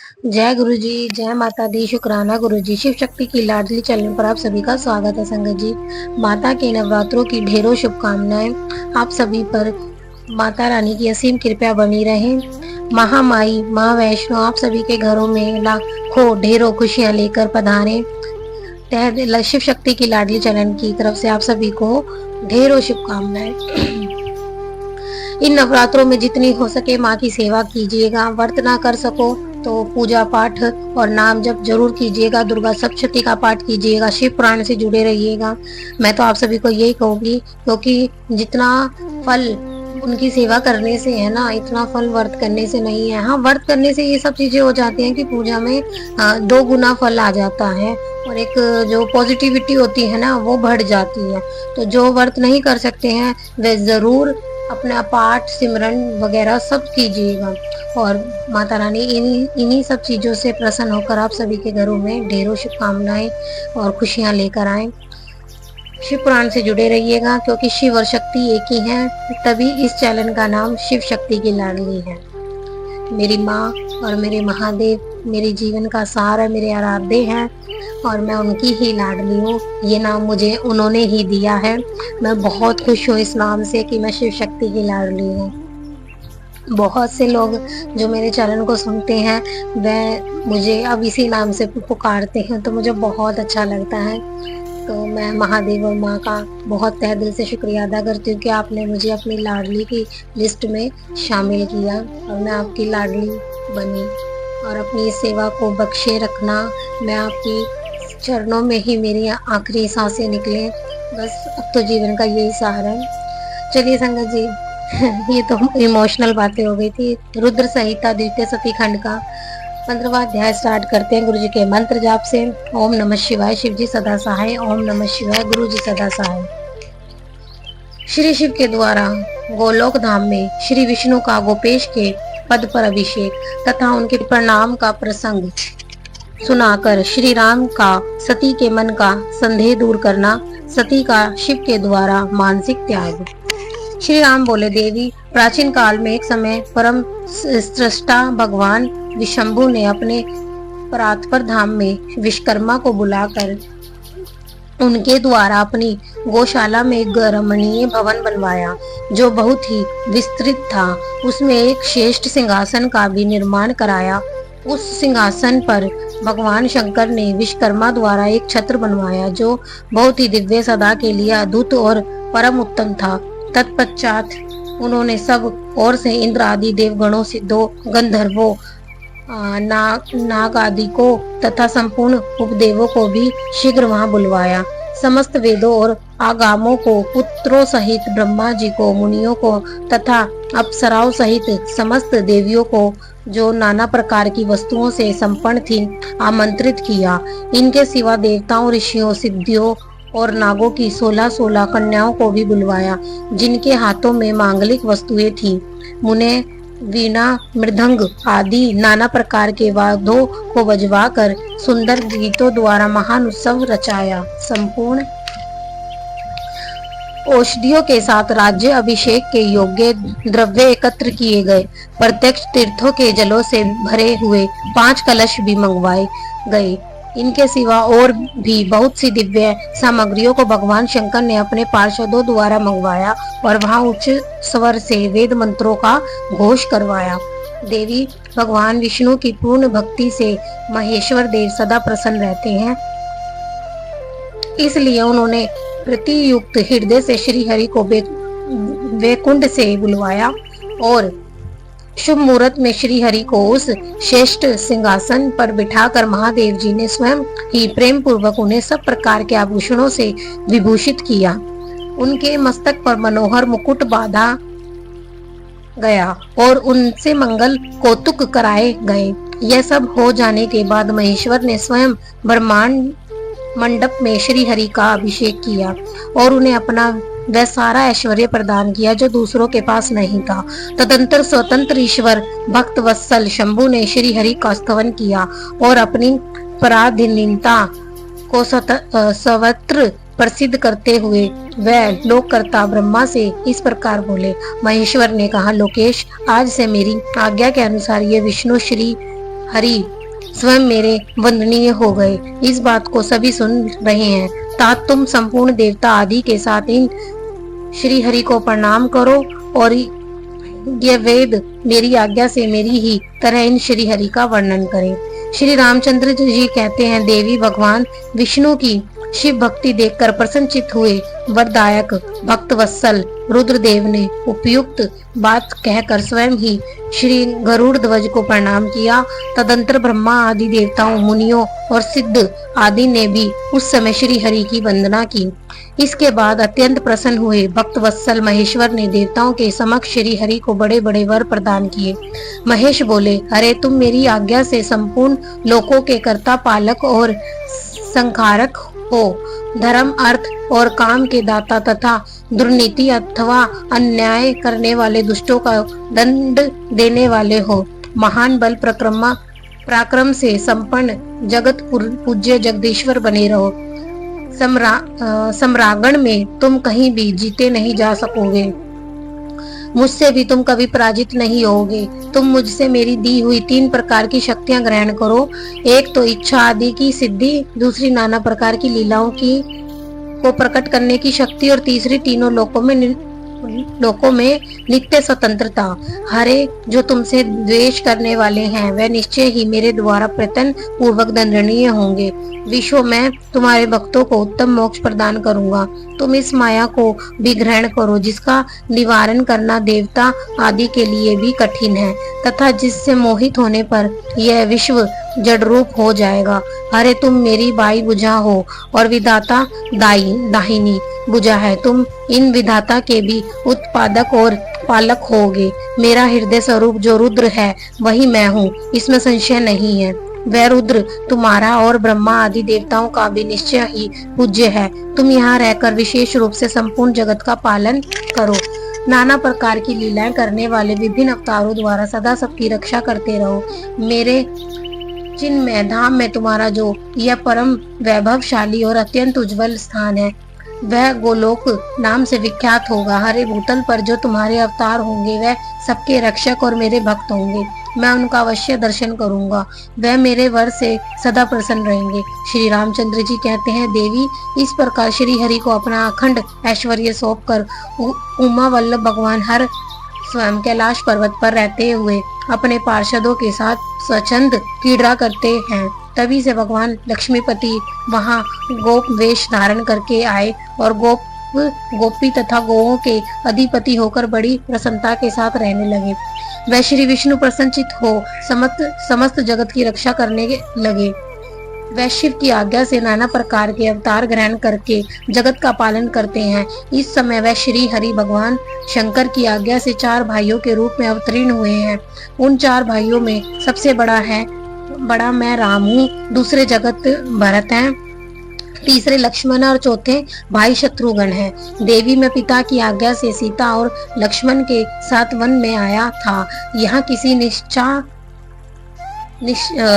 जय गुरु जी, जय माता दी, शुक्राना गुरु जी। शिव शक्ति की लाडली चैनल पर आप सभी का स्वागत है संगत जी। माता के नवरात्रों की ढेरों शुभकामनाएं आप सभी पर। माता रानी की असीम कृपा बनी रहे। महामाई माँ वैष्णो आप सभी के घरों में लाखों ढेरों खुशियां लेकर पधारे। तहे दिल शिव शक्ति की लाडली चैनल की तरफ से आप सभी को ढेरों शुभकामनाएं। इन नवरात्रों में जितनी हो सके माँ की सेवा कीजिएगा। व्रत ना कर सको तो पूजा पाठ और नाम जप जरूर कीजिएगा। दुर्गा सप्तशती का पाठ कीजिएगा। शिव पुराण से जुड़े रहिएगा। मैं तो आप सभी को यही कहूंगी, क्योंकि जितना फल उनकी सेवा करने से है ना, इतना फल व्रत करने से नहीं है। हाँ, व्रत करने से ये सब चीजें हो जाती हैं कि पूजा में 2 गुना फल आ जाता है और एक जो पॉजिटिविटी होती है ना वो बढ़ जाती है। तो जो व्रत नहीं कर सकते हैं वे जरूर अपना पाठ सिमरन वगैरह सब कीजिएगा। और माता रानी इन्हीं सब चीजों से प्रसन्न होकर आप सभी के घरों में ढेरों शुभकामनाएं और खुशियां लेकर आए। शिव पुराण से जुड़े रहिएगा, क्योंकि शिव और शक्ति एक ही है, तभी इस चैनल का नाम शिव शक्ति की लाडली है। मेरी माँ और मेरे महादेव मेरे जीवन का सार है, मेरे आराध्य हैं और मैं उनकी ही लाडली हूँ। ये नाम मुझे उन्होंने ही दिया है। मैं बहुत खुश हूँ इस नाम से कि मैं शिव शक्ति की लाडली हूँ। बहुत से लोग जो मेरे चैनल को सुनते हैं वह मुझे अब इसी नाम से पुकारते हैं, तो मुझे बहुत अच्छा लगता है। तो मैं महादेव और माँ का बहुत तहे दिल से शुक्रिया अदा करती हूँ कि आपने मुझे अपनी लाडली की लिस्ट में शामिल किया और मैं आपकी लाडली बनी। और अपनी सेवा को बख्शे रखना। मैं आपकी चरणों में ही मेरी आखिरी सांसें निकले, बस अब तो जीवन का यही सहारा है। चलिए संगत जी, ये तो इमोशनल बातें हो गई थी। रुद्र संहिता द्वितीय सती खंड का 15वां अध्याय स्टार्ट करते हैं गुरु जी के मंत्र जाप से। ओम नमः शिवाय, शिव जी सदा सहाय। ओम नमः शिवाय, गुरु जी सदा सहाय। श्री शिव के द्वारा गोलोक धाम में श्री विष्णु का गोपेश के पद पर अभिषेक तथा उनके प्रणाम का प्रसंग सुनाकर श्री राम का सती के मन का संदेह दूर करना, सती का शिव के द्वारा मानसिक त्याग। श्री राम बोले, देवी, प्राचीन काल में एक समय परम सृष्टा भगवान विशंभु ने अपने परात्पर धाम में विश्वकर्मा को बुलाकर उनके द्वारा अपनी गौशाला में एक रमणीय भवन बनवाया जो बहुत ही विस्तृत था। उसमें एक श्रेष्ठ सिंहासन का भी निर्माण कराया। उस सिंहासन पर भगवान शंकर ने विश्वकर्मा द्वारा एक छत्र बनवाया जो बहुत ही दिव्य, सदा के लिए अद्भुत और परम उत्तम था। तत्पश्चात उन्होंने सब ओर से इंद्र आदि देवगणों, सिद्धों, गंधर्वों, नाग आदि को तथा संपूर्ण उपदेवों को भी शीघ्र वहां बुलवाया। समस्त वेदों और आगमों को, पुत्रों सहित ब्रह्मा जी को, मुनियों को तथा अप्सराओं सहित समस्त देवियों को जो नाना प्रकार की वस्तुओं से संपन्न थी आमंत्रित किया। इनके सिवा देवताओं, ऋषियों, सिद्धियों और नागों की 16-16 कन्याओं को भी बुलवाया जिनके हाथों में मांगलिक वस्तुएं थीं। मुने वीणा, मृदंग आदि नाना प्रकार के वाद्यों को बजवाकर सुंदर गीतों द्वारा महान उत्सव रचाया। संपूर्ण औषधियों के साथ राज्य अभिषेक के योग्य द्रव्य एकत्र किए गए। प्रत्यक्ष तीर्थों के जलों से भरे हुए 5 कलश भी मंगवाए गए। इनके सिवा और भी बहुत सी दिव्य सामग्रियों को भगवान शंकर ने अपने पार्षदों द्वारा मंगवाया और वहां उच्च स्वर से वेद मंत्रों का घोष करवाया। देवी, भगवान विष्णु की पूर्ण भक्ति से महेश्वर देव सदा प्रसन्न रहते हैं, इसलिए उन्होंने प्रतियुक्त हृदय से श्री हरि को वैकुंठ से बुलवाया और शुभ मुहूर्त में श्री हरि को उस श्रेष्ठ सिंहासन पर बिठाकर महादेव जी ने स्वयं ही प्रेम पूर्वक उन्हें सब प्रकार के आभूषणों से विभूषित किया। उनके मस्तक पर मनोहर मुकुट बांधा गया और उनसे मंगल कौतुक कराए गए। यह सब हो जाने के बाद महेश्वर ने स्वयं ब्रह्मांड मंडप में श्री हरि का अभिषेक किया और उन्हें अपना वह सारा ऐश्वर्य प्रदान किया जो दूसरों के पास नहीं था। तदंतर स्वतंत्र ईश्वर भक्त वत्सल शंभु ने श्री हरि का स्तवन किया और अपनी पराधीनता को सर्वत्र प्रसिद्ध करते हुए वह लोककर्ता ब्रह्मा से इस प्रकार बोले। महेश्वर ने कहा, लोकेश, आज से मेरी आज्ञा के अनुसार ये विष्णु श्री हरि स्वयं मेरे वंदनीय हो गए। इस बात को सभी सुन रहे हैं। तात तुम संपूर्ण देवता आदि के साथ इन श्री हरि को प्रणाम करो और ये वेद मेरी आज्ञा से मेरी ही तरह इन श्री हरि का वर्णन करें। श्री रामचंद्र जी कहते हैं, देवी भगवान विष्णु की शिव भक्ति देखकर प्रसन्नचित हुए। वरदायक भक्त वत्सल रुद्रदेव ने उपयुक्त बात कहकर स्वयं ही श्री गरुड़ ध्वज को प्रणाम किया। तदंतर ब्रह्मा आदि देवताओं, मुनियों और सिद्ध आदि ने भी उस समय श्री हरि की वंदना की। इसके बाद अत्यंत प्रसन्न हुए भक्त वत्सल महेश्वर ने देवताओं के समक्ष श्री हरि को बड़े बड़े वर प्रदान किए। महेश बोले, अरे तुम मेरी आज्ञा से संपूर्ण लोकों के कर्ता, पालक और संहारक हो। धर्म, अर्थ और काम के दाता तथा दुर्नीति अथवा अन्याय करने वाले दुष्टों का दंड देने वाले हो। महान बल पराक्रम से संपन्न जगत पूज्य जगदीश्वर बने रहो। सम्रागण में तुम कहीं भी जीते नहीं जा सकोगे। मुझसे भी तुम कभी पराजित नहीं होगे। तुम मुझसे मेरी दी हुई 3 प्रकार की शक्तियां ग्रहण करो। एक तो इच्छा आदि की सिद्धि, दूसरी नाना प्रकार की लीलाओं को प्रकट करने की शक्ति और तीसरी तीनों लोकों में नित्य स्वतंत्रता। हरे जो तुमसे द्वेष करने वाले हैं वह निश्चय ही मेरे द्वारा प्रयत्न पूर्वक दंडनीय होंगे। विश्व में तुम्हारे भक्तों को उत्तम मोक्ष प्रदान करूंगा। तुम इस माया को भी ग्रहण करो जिसका निवारण करना देवता आदि के लिए भी कठिन है तथा जिससे मोहित होने पर यह विश्व जड़ रूप हो जाएगा। अरे तुम मेरी बाई बुझा हो और विधाता दाहिनी बुझा है। तुम इन विधाता के भी उत्पादक और पालक होगे। मेरा हृदय स्वरूप जो रुद्र है वही मैं हूँ, इसमें संशय नहीं है। वह रुद्र तुम्हारा और ब्रह्मा आदि देवताओं का भी निश्चय ही पूज्य है। तुम यहाँ रहकर विशेष रूप से संपूर्ण जगत का पालन करो। नाना प्रकार की लीलाएं करने वाले विभिन्न अवतारों द्वारा सदा सबकी रक्षा करते रहो। मेरे चिन्मय धाम में तुम्हारा जो यह परम वैभवशाली और अत्यंत उज्जवल स्थान है वह गोलोक नाम से विख्यात होगा। हरे भूतल पर जो तुम्हारे अवतार होंगे वह सबके रक्षक और मेरे भक्त होंगे। मैं उनका अवश्य दर्शन करूंगा। वह मेरे वर से सदा प्रसन्न रहेंगे। श्री रामचंद्र जी कहते हैं, देवी इस प्रकार श्री हरि को अपना अखंड ऐश्वर्य सौंपकर उमा वल्लभ भगवान हर स्वयं कैलाश पर्वत पर रहते हुए अपने पार्षदों के साथ स्वच्छंद क्रीड़ा करते हैं। तभी से भगवान लक्ष्मीपति वहां गोप वेश धारण करके आए और गोपी तथा गौओं के अधिपति होकर बड़ी प्रसन्नता के साथ रहने लगे। वह श्री विष्णु प्रसन्नचित हो समस्त जगत की रक्षा करने लगे। वह शिव की आज्ञा से नाना प्रकार के अवतार ग्रहण करके जगत का पालन करते हैं। इस समय वह श्री हरि भगवान शंकर की आज्ञा से 4 भाइयों के रूप में अवतीर्ण हुए हैं। उन 4 भाइयों में सबसे बड़ा मैं राम हूँ, दूसरे जगत भरत हैं, तीसरे लक्ष्मण और चौथे भाई शत्रुघ्न हैं। देवी मैं पिता की आज्ञा से सीता और लक्ष्मण के साथ वन में आया था। यहाँ किसी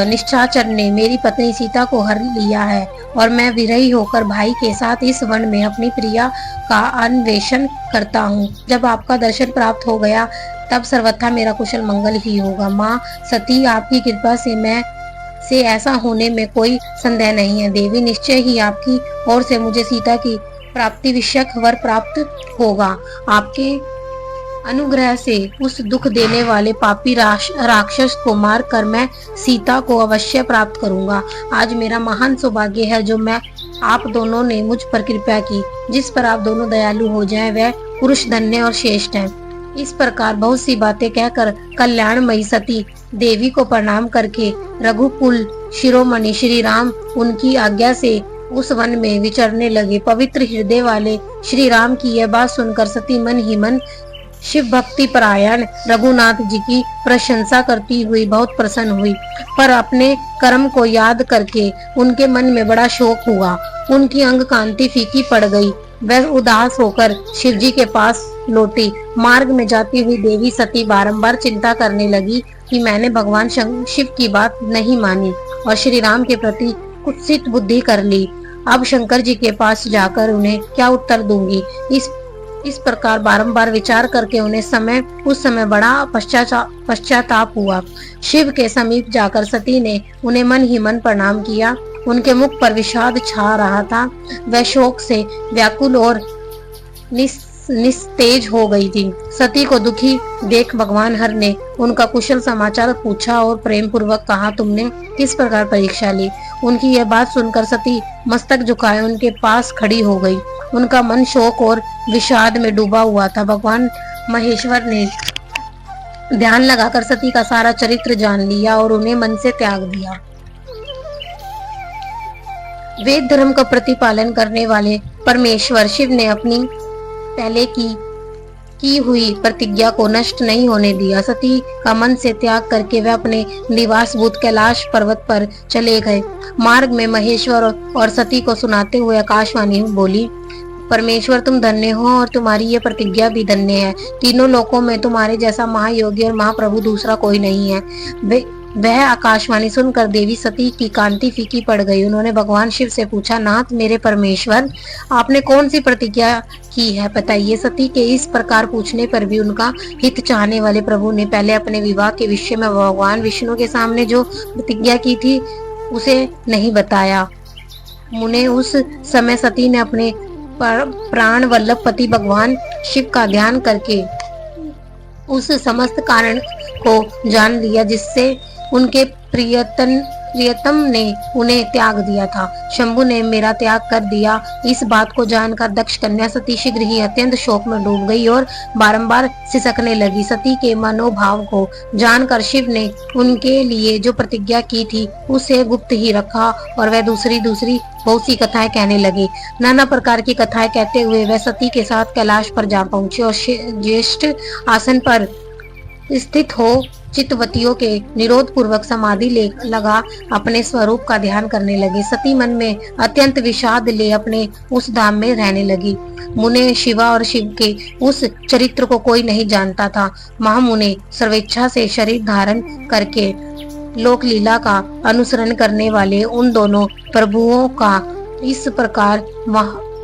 निश्चाचर ने मेरी पत्नी सीता को हर लिया है और मैं विरही होकर भाई के साथ इस वन में अपनी प्रिया का अन्वेषण करता हूँ। जब आपका दर्शन प्राप्त हो गया तब सर्वथा मेरा कुशल मंगल ही होगा। माँ सती, आपकी कृपा से ऐसा होने में कोई संदेह नहीं है। देवी निश्चय ही आपकी ओर से मुझे सीता की प्राप्ति विषयक वर प्राप्त होगा। आपके अनुग्रह से उस दुख देने वाले पापी राक्षस को मार कर मैं सीता को अवश्य प्राप्त करूंगा। आज मेरा महान सौभाग्य है जो मैं आप दोनों ने मुझ पर कृपा की। जिस पर आप दोनों दयालु हो जाएं वह पुरुष धन्य और श्रेष्ठ है। इस प्रकार बहुत सी बातें कहकर कल्याणमयी सती देवी को प्रणाम करके रघुकुल शिरोमणि श्री राम उनकी आज्ञा से उस वन में विचरने लगे। पवित्र हृदय वाले श्री राम की यह बात सुनकर सती मन ही मन शिव भक्ति परायण रघुनाथ जी की प्रशंसा करती हुई बहुत प्रसन्न हुई, पर अपने कर्म को याद करके उनके मन में बड़ा शोक हुआ। उनकी अंग कांति फीकी पड़ गई। वह उदास होकर शिव जी के पास लौटी। मार्ग में जाती हुई देवी सती बारंबार चिंता करने लगी कि मैंने भगवान शिव की बात नहीं मानी और श्री राम के प्रति कुत्सित बुद्धि कर ली। अब शंकर जी के पास जाकर उन्हें क्या उत्तर दूंगी। इस इस प्रकार बारंबार विचार करके उस समय बड़ा पश्चाताप हुआ। शिव के समीप जाकर सती ने उन्हें मन ही मन प्रणाम किया। उनके मुख पर विषाद छा रहा था। वह शोक से व्याकुल और निस्तेज हो गई थी। सती को दुखी देख भगवान हर ने उनका कुशल समाचार पूछा और प्रेम पूर्वक कहा, तुमने किस प्रकार परीक्षा ली। उनकी यह बात सुनकर सती मस्तक झुकाए उनके पास खड़ी हो गई। उनका मन शोक और विषाद में डूबा हुआ था। भगवान महेश्वर ने ध्यान लगाकर सती का सारा चरित्र जान लिया और उन्हें मन से त्याग दिया। वेद धर्म का प्रतिपालन करने वाले परमेश्वर शिव ने अपनी पहले की हुई प्रतिज्ञा को नष्ट नहीं होने दिया। सती का मन से त्याग करके वह अपने निवासभूत कैलाश पर्वत पर चले गए। मार्ग में महेश्वर और सती को सुनाते हुए आकाशवाणी बोली, परमेश्वर तुम धन्य हो और तुम्हारी ये प्रतिज्ञा भी धन्य है। तीनों लोकों में तुम्हारे जैसा महायोगी और महाप्रभु दूसरा कोई नहीं है। वह आकाशवाणी सुनकर देवी सती की कांति फीकी पड़ गई। उन्होंने भगवान शिव से पूछा, नाथ मेरे परमेश्वर, आपने कौन सी प्रतिज्ञा की है बताइए। सती के इस प्रकार पूछने पर भी उनका हित चाहने वाले प्रभु ने पहले अपने विवाह के विषय में भगवान विष्णु के सामने जो प्रतिज्ञा की थी उसे नहीं बताया। मुने उस समय सती ने अपने प्राण वल्लभ पति भगवान शिव का ध्यान करके उस समस्त कारण को जान लिया जिससे उनके प्रियतम ने उन्हें त्याग दिया था। शंभु ने मेरा त्याग कर दिया। इस बात को जानकर दक्ष कन्या सती शीघ्र ही अत्यंत शोक में डूब गई और बारंबार सिसकने लगी। सती के मनोभाव को जानकर शिव ने उनके लिए जो प्रतिज्ञा की थी उसे गुप्त ही रखा और वह दूसरी बहुत सी कथाएं कहने लगे। नाना प्रकार की कथाएं कहते हुए वह सती के साथ कैलाश पर जा पहुंचे और ज्येष्ठ आसन पर स्थित हो चित्तवतियों के निरोध पूर्वक समाधि लगा अपने स्वरूप का ध्यान करने लगे। सती मन में अत्यंत विषाद ले अपने उस धाम में रहने लगी। मुने शिवा और शिव के उस चरित्र को कोई नहीं जानता था। महामुने सर्वेच्छा से शरीर धारण करके लोक लीला का अनुसरण करने वाले उन दोनों प्रभुओं का इस प्रकार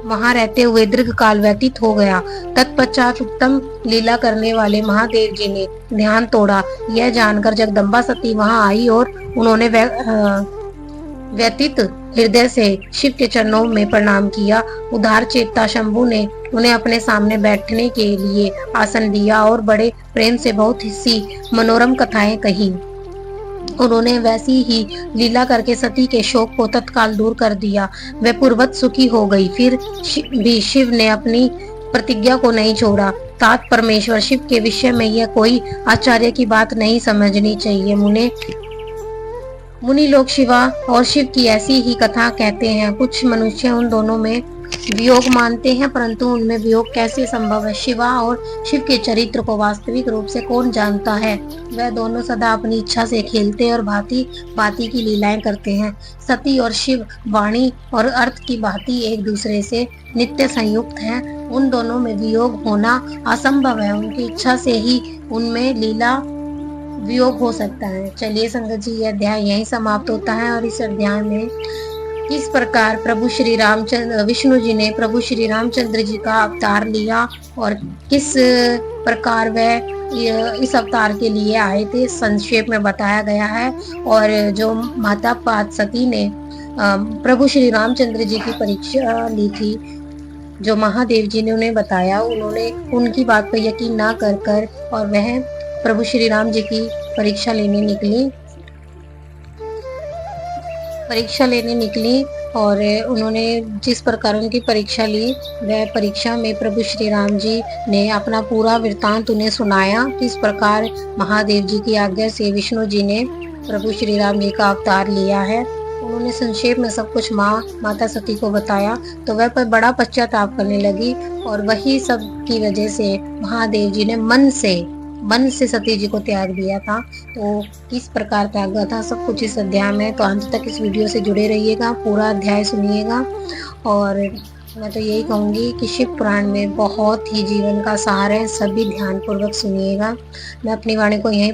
वहां रहते हुए दीर्घ काल व्यतीत हो गया। तत्पश्चात उत्तम लीला करने वाले महादेव जी ने ध्यान तोड़ा। यह जानकर जगदम्बा सती वहां आई और उन्होंने व्यतीत हृदय से शिव के चरणों में प्रणाम किया। उदार चेता शंभु ने उन्हें अपने सामने बैठने के लिए आसन दिया और बड़े प्रेम से बहुत सी मनोरम कथाएं कही। उन्होंने वैसी ही लीला करके सती के शोक को तत्काल दूर कर दिया। वह पूर्वत सुखी हो गई। फिर भी शिव ने अपनी प्रतिज्ञा को नहीं छोड़ा। तात परमेश्वर शिव के विषय में यह कोई आश्चर्य की बात नहीं समझनी चाहिए। मुनि लोग शिवा और शिव की ऐसी ही कथा कहते हैं। कुछ मनुष्य उन दोनों में वियोग मानते हैं, परंतु उनमें वियोग कैसे संभव है। शिवा और शिव के चरित्र को वास्तविक रूप से कौन जानता है। वह दोनों सदा अपनी इच्छा से खेलते और भांति भांति की लीलाएं करते हैं। सती और शिव वाणी और अर्थ की भांति एक दूसरे से नित्य संयुक्त हैं। उन दोनों में वियोग होना असंभव है। उनकी इच्छा से ही उनमें लीला वियोग हो सकता है। चलिए संगत जी, यह अध्याय यहीं समाप्त होता है और इस अध्याय में किस प्रकार प्रभु श्री रामचंद्र विष्णु जी ने प्रभु श्री रामचंद्र जी का अवतार लिया और किस प्रकार वह इस अवतार के लिए आए थे संक्षेप में बताया गया है। और जो माता पार्वती सती ने प्रभु श्री रामचंद्र जी की परीक्षा ली थी, जो महादेव जी ने उन्हें बताया, उन्होंने उनकी बात पर यकीन ना कर और वह प्रभु श्री राम जी की परीक्षा लेने निकली और उन्होंने जिस प्रकार उनकी परीक्षा ली, वह परीक्षा में प्रभु श्री राम जी ने अपना पूरा वृत्तांत उन्हें सुनाया। किस प्रकार महादेव जी की आज्ञा से विष्णु जी ने प्रभु श्री राम जी का अवतार लिया है। उन्होंने संक्षेप में सब कुछ माता सती को बताया तो वह पर बड़ा पश्चाताप करने लगी और वही सब की वजह से महादेव जी ने मन से सती जी को त्याग दिया था। तो किस प्रकार त्यागा था सब कुछ इस अध्याय में, तो अंत तक इस वीडियो से जुड़े रहिएगा, पूरा अध्याय सुनिएगा। और मैं तो यही कहूँगी कि शिव पुराण में बहुत ही जीवन का सार है, सभी ध्यान पूर्वक सुनिएगा। मैं अपनी वाणी को यहीं